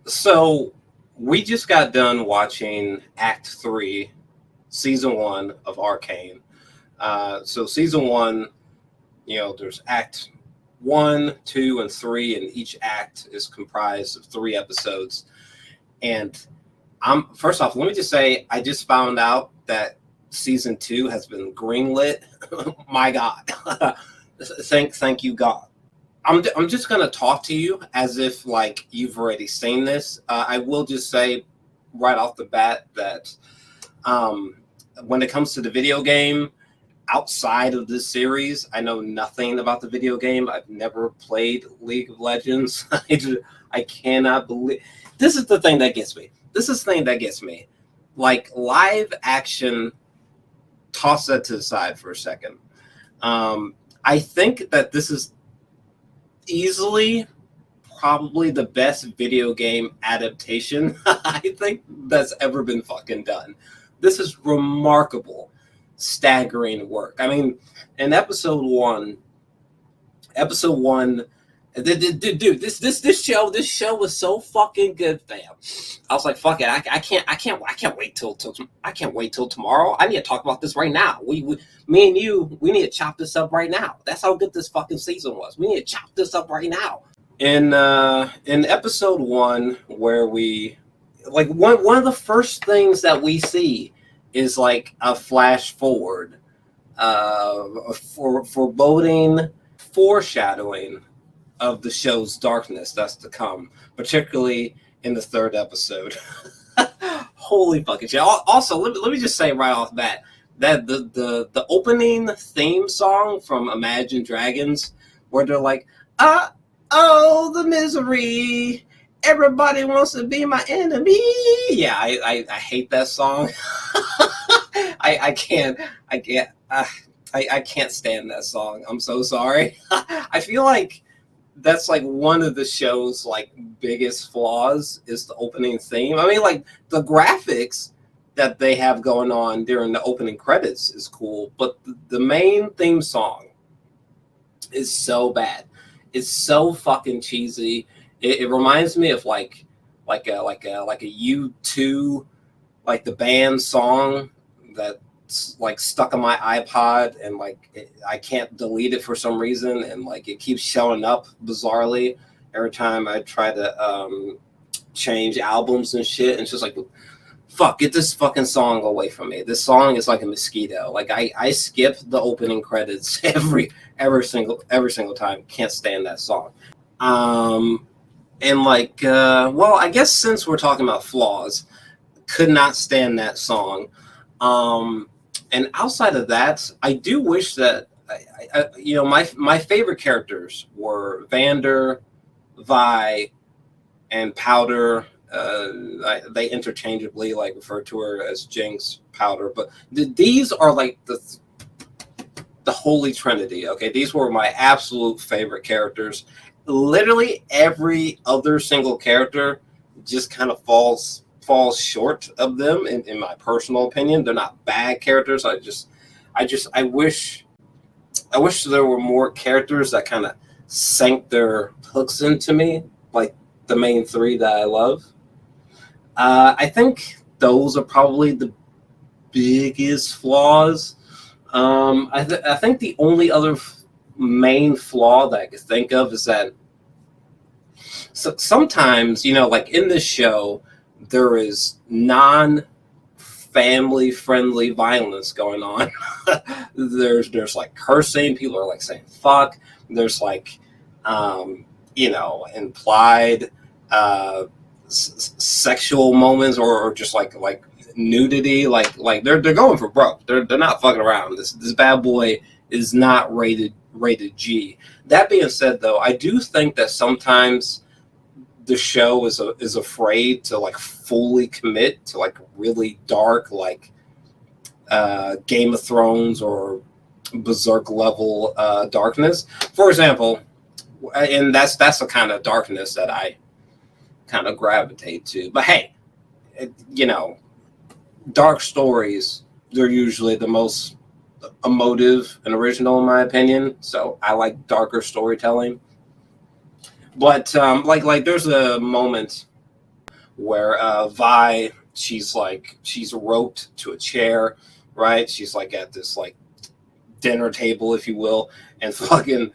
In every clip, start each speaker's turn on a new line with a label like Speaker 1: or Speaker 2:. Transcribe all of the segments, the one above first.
Speaker 1: So we just got done watching Act 3, Season 1 of Arcane. So Season 1, there's Act 1, 2, and 3, and each act is comprised of 3 episodes. And first off, let me just say, I just found out that Season 2 has been greenlit. My God. Thank you, God. I'm just gonna talk to you as if like you've already seen this. I will just say right off the bat that um, when it comes to the video game, outside of this series, I know nothing about the video game. I've never played League of Legends. I cannot believe this is the thing that gets me. This is the thing that gets me. Like live action, toss that to the side for a second. I think that this is easily probably the best video game adaptation I think that's ever been fucking done. This is remarkable, staggering work. I mean, in episode one, dude, this show was so fucking good, fam. I was like, fuck it, I can't wait till tomorrow. I need to talk about this right now. Me and you, we need to chop this up right now. That's how good this fucking season was. We need to chop this up right now. In episode 1, where we like one of the first things that we see is like a flash forward, for foreboding, foreshadowing of the show's darkness that's to come, particularly in the 3rd episode. Holy fucking shit. Also, let me just say right off the bat that the opening theme song from Imagine Dragons, where they're like, oh, the misery, everybody wants to be my enemy. Yeah, I hate that song. I can't stand that song. I'm so sorry. I feel like that's like one of the show's like biggest flaws is the opening theme. I mean, like the graphics that they have going on during the opening credits is cool, but the main theme song is so bad. It's so fucking cheesy. It reminds me of like a U2, like the band song that's like stuck on my iPod, and like I can't delete it for some reason, and like it keeps showing up bizarrely every time I try to change albums and shit. And it's just like, fuck, get this fucking song away from me. This song is like a mosquito. Like I skip the opening credits every single time. Can't stand that song. And like, well, I guess since we're talking about flaws, could not stand that song. And outside of that, I do wish that, my favorite characters were Vander, Vi, and Powder. They interchangeably like refer to her as Jinx, Powder, but these are like the holy trinity. Okay, these were my absolute favorite characters. Literally every other single character just kind of falls short of them in my personal opinion. They're not bad characters. I wish there were more characters that kind of sank their hooks into me, like the main 3 that I love. I think those are probably the biggest flaws. I think the only other main flaw that I could think of is that sometimes, like in this show, there is non-family friendly violence going on. there's like cursing, people are like saying fuck. There's like implied sexual moments, or just like nudity, like they're going for broke. They're not fucking around. This bad boy is not rated G. That being said, though, I do think that sometimes the show is afraid to like fully commit to like really dark, like Game of Thrones or Berserk level darkness, for example. And that's the kind of darkness that I kind of gravitate to. But hey, dark stories, they're usually the most emotive and original in my opinion. So I like darker storytelling. But like there's a moment where Vi, she's roped to a chair, right? She's like at this like dinner table, if you will, and fucking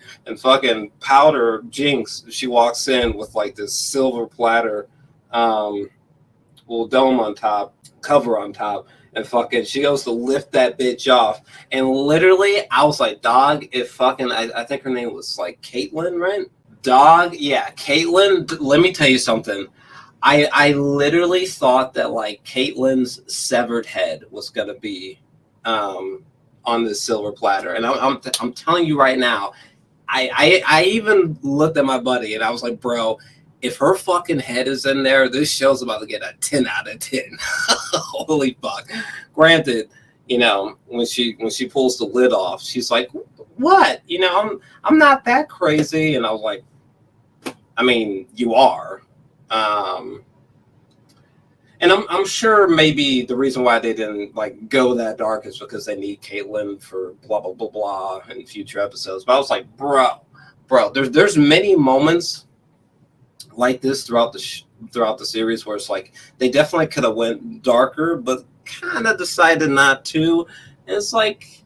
Speaker 1: Powder Jinx, she walks in with like this silver platter, little dome on top, cover on top, and fucking she goes to lift that bitch off, and literally I was like, dog, if fucking I think her name was like Caitlin, right? Dog, yeah, Caitlin. Let me tell you something. I literally thought that like Caitlin's severed head was gonna be on this silver platter, and I'm telling you right now, I even looked at my buddy and I was like, bro, if her fucking head is in there, this show's about to get a 10 out of 10. Holy fuck. Granted, you know, when she pulls the lid off, she's like, what? You know, I'm not that crazy. And I was like, I mean, you are. And I'm sure maybe the reason why they didn't like go that dark is because they need Caitlyn for blah blah blah blah in future episodes. But I was like, bro, there's many moments like this throughout the series where it's like they definitely could have went darker, but kind of decided not to. And it's like,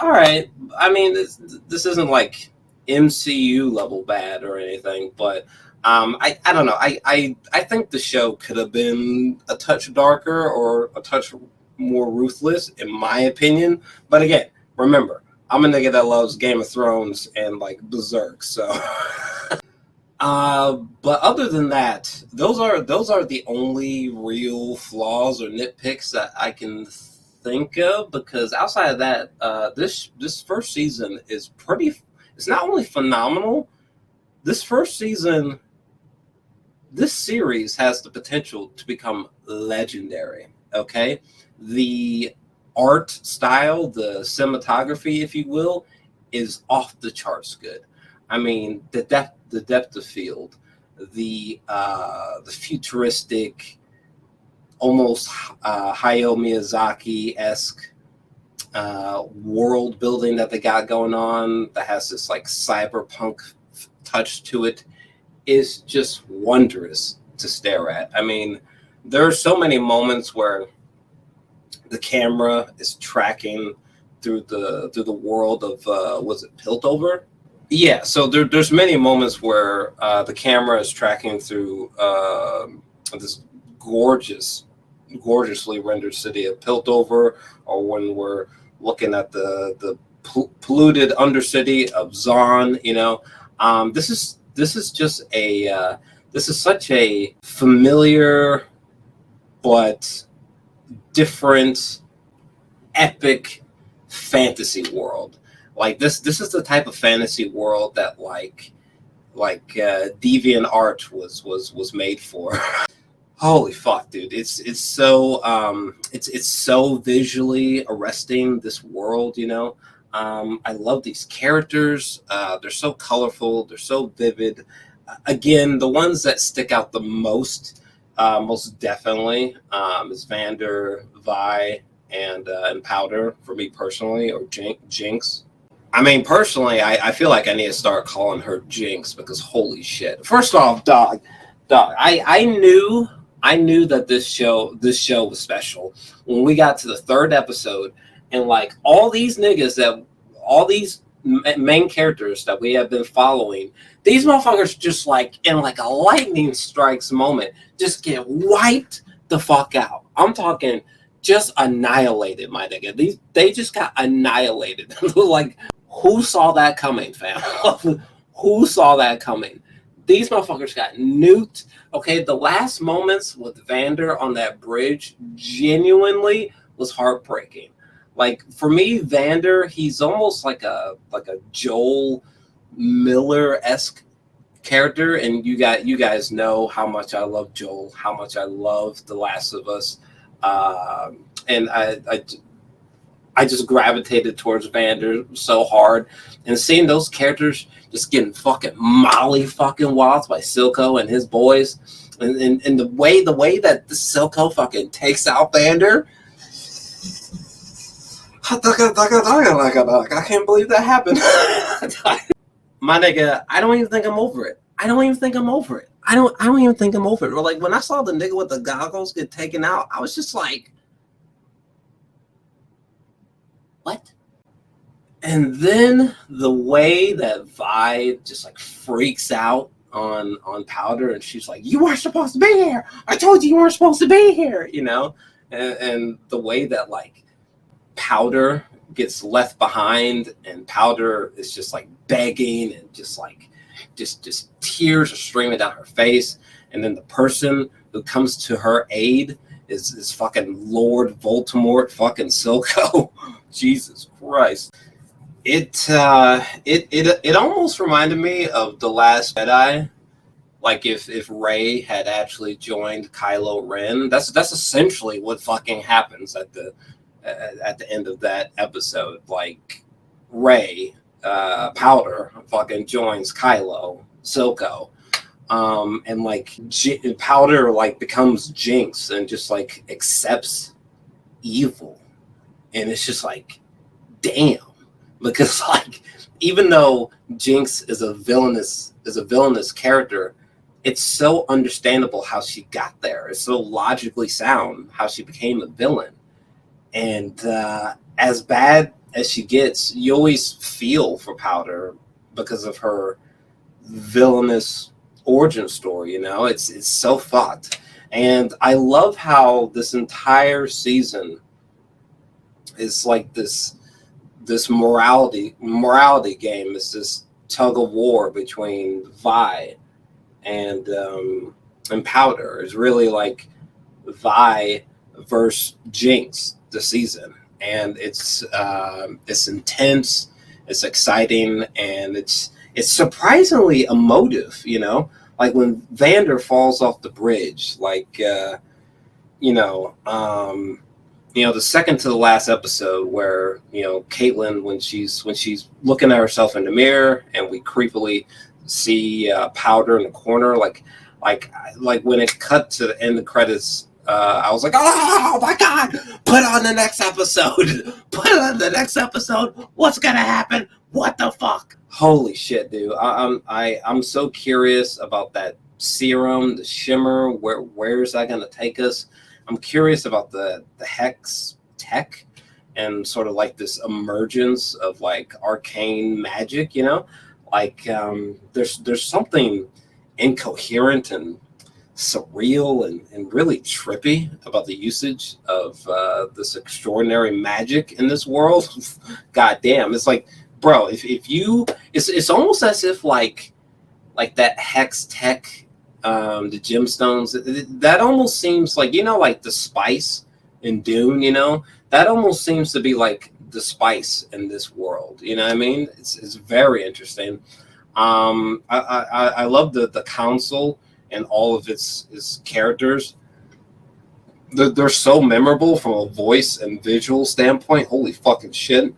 Speaker 1: all right. I mean, this isn't like MCU level bad or anything, but. I don't know. I think the show could have been a touch darker or a touch more ruthless, in my opinion. But again, remember, I'm a nigga that loves Game of Thrones and like Berserk. So, but other than that, those are the only real flaws or nitpicks that I can think of. Because outside of that, this first season is pretty. It's not only phenomenal. This first season. This series has the potential to become legendary, okay? The art style, the cinematography, if you will, is off the charts good. I mean, the depth of field, the futuristic, almost Hayao Miyazaki-esque world building that they got going on that has this like cyberpunk touch to it is just wondrous to stare at. I mean, there are so many moments where the camera is tracking through the world of was it Piltover? Yeah, so there's many moments where the camera is tracking through this gorgeously rendered city of Piltover, or when we're looking at the polluted undercity of Zaun. You know, this is just this is such a familiar but different epic fantasy world. Like this is the type of fantasy world that like DeviantArt was made for. Holy fuck, dude. It's so it's so visually arresting, this world, you know. I love these characters. They're so colorful. They're so vivid. Again, the ones that stick out the most definitely is Vander, Vi, and Powder for me personally, or Jinx. I mean, personally, I feel like I need to start calling her Jinx because holy shit. First off, dog, I knew that this show was special when we got to the third episode. And like all these main characters that we have been following, these motherfuckers just like in like a lightning strikes moment, just get wiped the fuck out. I'm talking just annihilated, my nigga. They just got annihilated. Like, who saw that coming, fam? Who saw that coming? These motherfuckers got nuked. Okay, the last moments with Vander on that bridge genuinely was heartbreaking. Like for me, Vander, he's almost like a Joel Miller-esque character, and you guys know how much I love Joel, how much I love The Last of Us, and I just gravitated towards Vander so hard, and seeing those characters just getting fucking molly fucking waltzed by Silco and his boys, and the way that the Silco fucking takes out Vander. I can't believe that happened. My nigga, I don't even think I'm over it. I don't even think I'm over it. Or like when I saw the nigga with the goggles get taken out, I was just like, what? And then the way that Vi just like freaks out on Powder, and she's like, "You weren't supposed to be here. I told you weren't supposed to be here," you know, and the way that like Powder gets left behind, and Powder is just like begging and just like just tears are streaming down her face, and then the person who comes to her aid is fucking Lord Voldemort, fucking Silco. Jesus Christ. It almost reminded me of The Last Jedi. Like if Rey had actually joined Kylo Ren, that's essentially what fucking happens at the end of that episode. Like Rey, Powder fucking joins Kylo, Silco, and like Powder like becomes Jinx and just like accepts evil, and it's just like, damn. Because like even though Jinx is a villainous character, it's so understandable how she got there. It's so logically sound how she became a villain. And as bad as she gets, you always feel for Powder because of her villainous origin story. You know, it's so fucked. And I love how this entire season is like this morality game. It's this tug of war between Vi and Powder. It's really like Vi versus Jinx this season, and it's intense, it's exciting, and it's surprisingly emotive. You know, like when Vander falls off the bridge, like the second to the last episode where, Caitlyn, when she's looking at herself in the mirror and we creepily see Powder in the corner, like when it cut to the end of the credits, I was like, oh my God, put on the next episode. Put on the next episode. What's going to happen? What the fuck? Holy shit, dude. I'm so curious about that serum, the shimmer. Where's that going to take us? I'm curious about the hex tech and sort of like this emergence of like arcane magic, like there's something incoherent and surreal and really trippy about the usage of this extraordinary magic in this world. God damn, it's like, bro, if you, it's almost as if like that hex tech, the gemstones, that almost seems like, like the spice in Dune, that almost seems to be like the spice in this world. You know what I mean? It's very interesting. I love the council and all of its characters. They're so memorable from a voice and visual standpoint. Holy fucking shit.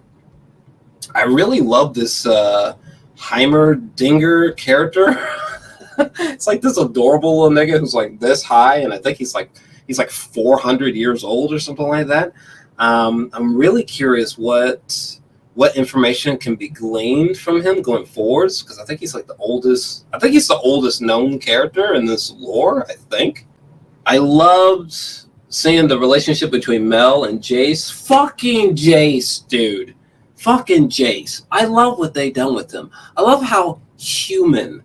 Speaker 1: I really love this Heimerdinger character. It's like this adorable little nigga who's like this high, and I think he's like 400 years old or something like that. I'm really curious what information can be gleaned from him going forwards, because I think he's like the oldest. I think he's the oldest known character in this lore. I think. I loved seeing the relationship between Mel and Jace. Fucking Jace, dude. Fucking Jace. I love what they done with him. I love how human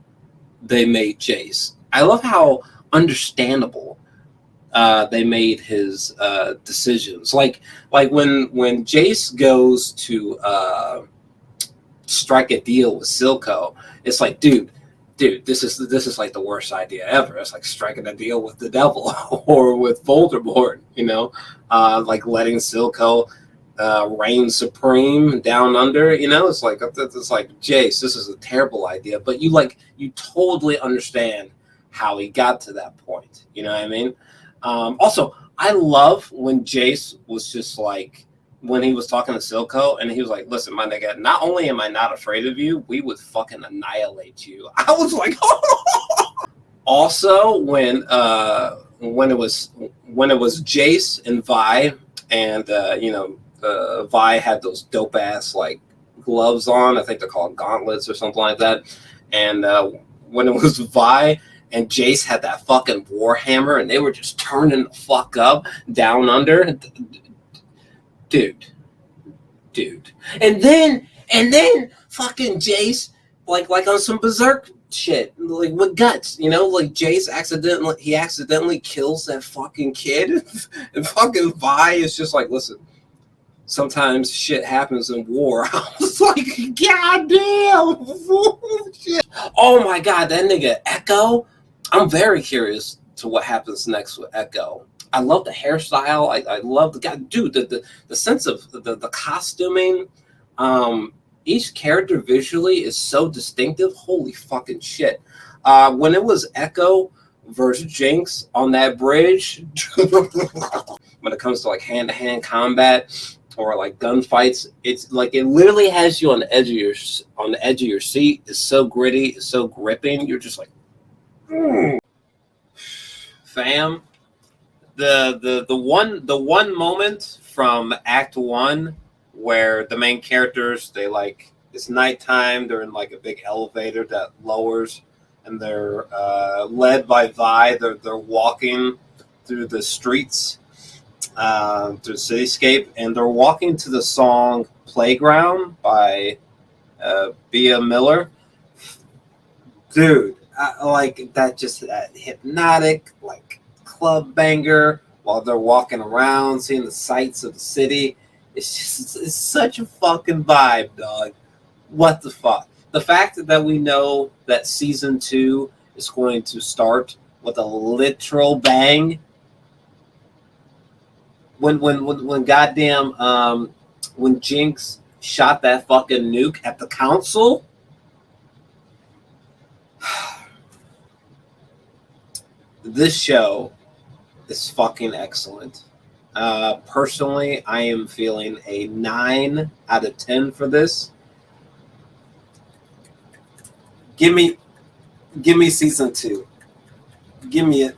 Speaker 1: they made Jace. I love how understandable they made his decisions. Like when Jace goes to strike a deal with Silco, it's like, dude, this is like the worst idea ever. It's like striking a deal with the devil or with Voldemort, like letting Silco reign supreme down under. It's like Jace, this is a terrible idea, but you totally understand how he got to that point. You know what I mean? Also, I love when Jace was just like, when he was talking to Silco and he was like, listen, my nigga, not only am I not afraid of you, we would fucking annihilate you. I was like, Also, when it was Jace and Vi, and Vi had those dope ass like gloves on. I think they're called gauntlets or something like that. And when it was Vi and Jace had that fucking warhammer, and they were just turning the fuck up down under, dude. And then fucking Jace, like on some berserk shit, like with guts, you know, like Jace accidentally kills that fucking kid, and fucking Vi is just like, listen, sometimes shit happens in war. I was like, God damn, shit. Oh my god, that nigga Echo. I'm very curious to what happens next with Echo. I love the hairstyle. I love the guy, dude. The sense of the costuming. Each character visually is so distinctive. Holy fucking shit. When it was Echo versus Jinx on that bridge, when it comes to like hand-to-hand combat or like gunfights, it's like it literally has you on the edge of your seat. It's so gritty, it's so gripping. You're just like, fam. The one moment from Act 1 where the main characters, it's nighttime, they're in like a big elevator that lowers, and they're led by Vi. They're walking through the streets, through the cityscape, and they're walking to the song Playground by Bia Miller. Dude, like that, just that hypnotic, like club banger while they're walking around, seeing the sights of the city. It's such a fucking vibe, dog. What the fuck? The fact that we know that season 2 is going to start with a literal bang. When goddamn when Jinx shot that fucking nuke at the council. This show is fucking excellent. Personally, I am feeling a 9 out of 10 for this. Give me season 2. Give me it.